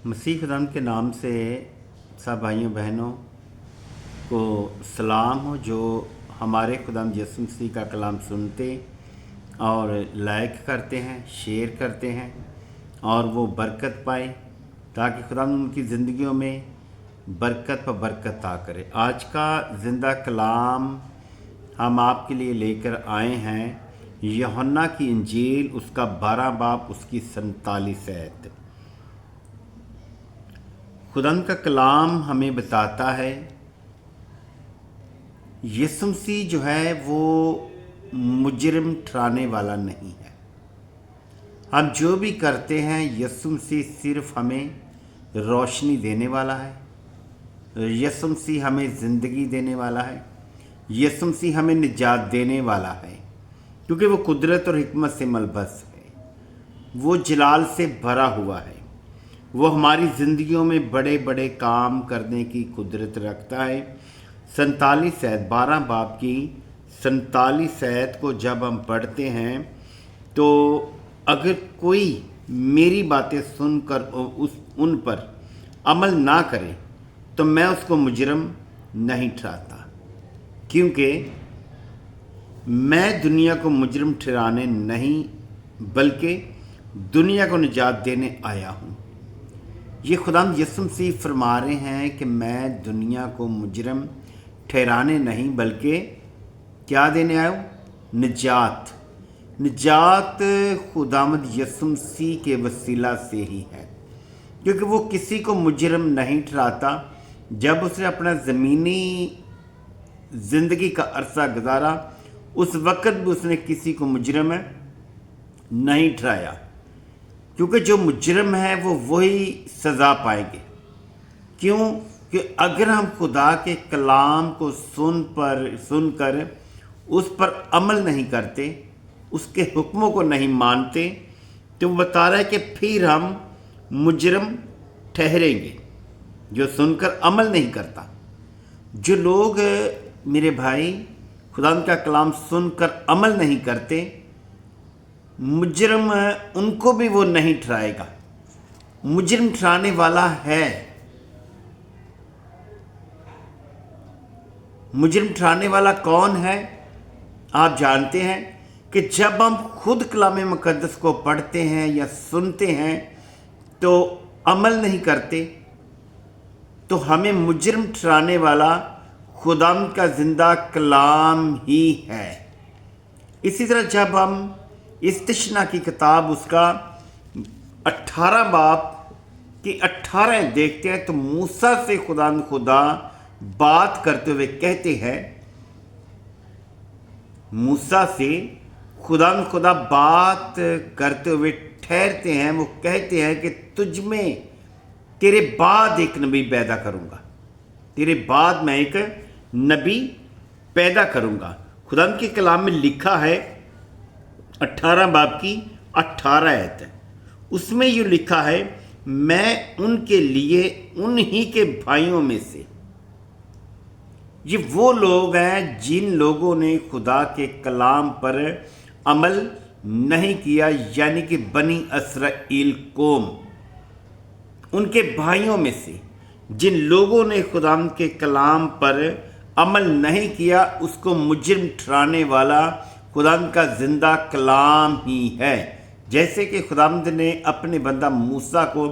मसीह खुदा के नाम से सब भाइयों बहनों को सलाम हो जो हमारे खुदा यीशु मसीह का कलाम सुनते और लाइक करते हैं, शेयर करते हैं और वो बरकत पाए ताकि खुदा उनकी ज़िंदगियों में बरकत पर बरकत आ करे। आज का ज़िंदा कलाम हम आपके लिए लेकर आए हैं यूहन्ना की इंजील उसका 12 बाब उसकी 47 आयत। खुदा का कलाम हमें बताता है यीशु मसीह जो है वो मुजरिम ठहराने वाला नहीं है। हम जो भी करते हैं यीशु मसीह सिर्फ हमें रोशनी देने वाला है। यीशु मसीह हमें ज़िंदगी देने वाला है। यीशु मसीह हमें निजात देने वाला है क्योंकि वो कुदरत और हिकमत से मलबस है। वो जलाल से भरा हुआ है। वो हमारी ज़िंदगियों में बड़े बड़े काम करने की कुदरत रखता है। 47 आयत 12 बाब की 47 आयत को जब हम पढ़ते हैं तो अगर कोई मेरी बातें सुनकर उन पर अमल ना करे तो मैं उसको मुजरिम नहीं ठहराता, क्योंकि मैं दुनिया को मुजरिम ठहराने नहीं बल्कि दुनिया को निजात देने आया हूँ। ये खुदा यीशु मसीह फरमा रहे हैं कि मैं दुनिया को मुजरिम ठहराने नहीं बल्कि क्या देने आया हूँ? निजात। निजात खुदावंद यीशु मसीह के वसीला से ही है, क्योंकि वो किसी को मुजरिम नहीं ठहराता। जब उसने अपना ज़मीनी ज़िंदगी का अरसा गुजारा उस वक़्त भी उसने किसी को मुजरिम नहीं ठहराया, क्योंकि जो मुजरिम है वो वही सज़ा पाएंगे। क्यों? कि अगर हम खुदा के कलाम को सुनकर उस पर अमल नहीं करते, उसके हुक्मों को नहीं मानते, तो वो बता रहा है कि फिर हम मुजरिम ठहरेंगे। जो सुनकर अमल नहीं करता, जो लोग मेरे भाई खुदा का कलाम सुनकर अमल नहीं करते, मुजरिम उनको भी वो नहीं ठहराएगा। मुजरिम ठहराने वाला है। मुजरिम ठहराने वाला कौन है? आप जानते हैं कि जब हम खुद कलाम मुकद्दस को पढ़ते हैं या सुनते हैं तो अमल नहीं करते, तो हमें मुजरिम ठहराने वाला खुदा का ज़िंदा कलाम ही है। इसी तरह जब हम इस्तिशना की किताब उसका 18 बाब की 18 देखते हैं तो मूसा से खुदा बात करते हुए कहते हैं, मूसा से खुदा बात करते हुए ठहरते हैं। वो कहते हैं कि तुझ में तेरे बाद एक नबी पैदा करूँगा, तेरे बाद मैं एक नबी पैदा करूँगा। खुदा के कलाम में लिखा है 18 बाब की 18 आयत है, उसमें ये लिखा है, मैं उनके लिए उन्हीं के भाइयों में से। ये वो लोग हैं जिन लोगों ने खुदा के कलाम पर अमल नहीं किया, यानी कि बनी इसराइल कौम, उनके भाइयों में से जिन लोगों ने खुदा के कलाम पर अमल नहीं किया, उसको मुजरिम ठहराने वाला खुदा का ज़िंदा कलाम ही है। जैसे कि खुदावंद ने अपने बंदा मूसा को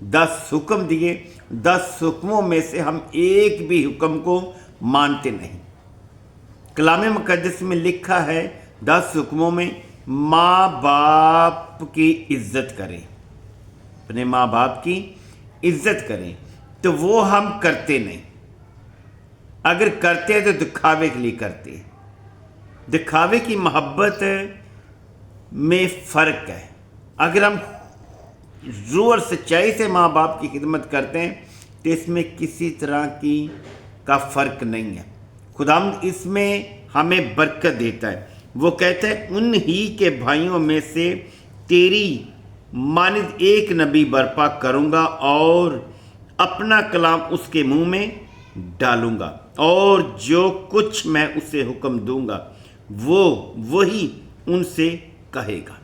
10 हुक्म दिए, 10 हुक्मों में से हम एक भी हुक्म को मानते नहीं। कलाम मुकद्दस में लिखा है 10 हुक्मों में माँ बाप की इज्जत करें, अपने माँ बाप की इज्जत करें, तो वो हम करते नहीं। अगर करते हैं तो दिखावे के लिए करते हैं। दिखावे की मोहब्बत में फ़र्क है। अगर हम रूह और सच्चाई से माँ बाप की खिदमत करते हैं तो इसमें किसी तरह का फ़र्क नहीं है। खुदा इसमें हमें बरकत देता है। वो कहता है उन्हीं के भाइयों में से तेरी मानिद एक नबी बर्पा करूँगा और अपना कलाम उसके मुंह में डालूँगा, और जो कुछ मैं उसे हुक्म दूँगा वो वही उनसे कहेगा।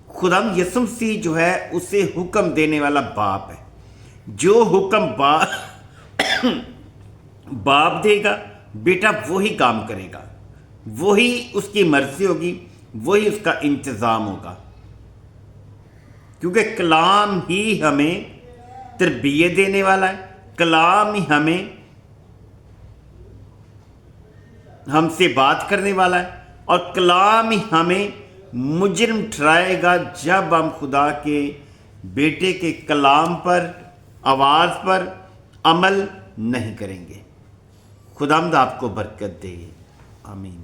खुदा यीशु मसीह जो है उसे हुक्म देने वाला बाप है। جو حکم باپ دے گا بیٹا وہی کام کرے گا، وہی اس کی مرضی ہوگی، وہی اس کا انتظام ہوگا، کیونکہ کلام ہی ہمیں تربیت دینے والا ہے، کلام ہی ہم سے بات کرنے والا ہے، اور کلام ہی ہمیں مجرم ٹھہرائے گا جب ہم خدا کے بیٹے کے کلام پر، آواز پر عمل نہیں کریں گے۔ خداوند آپ کو برکت دے، آمین۔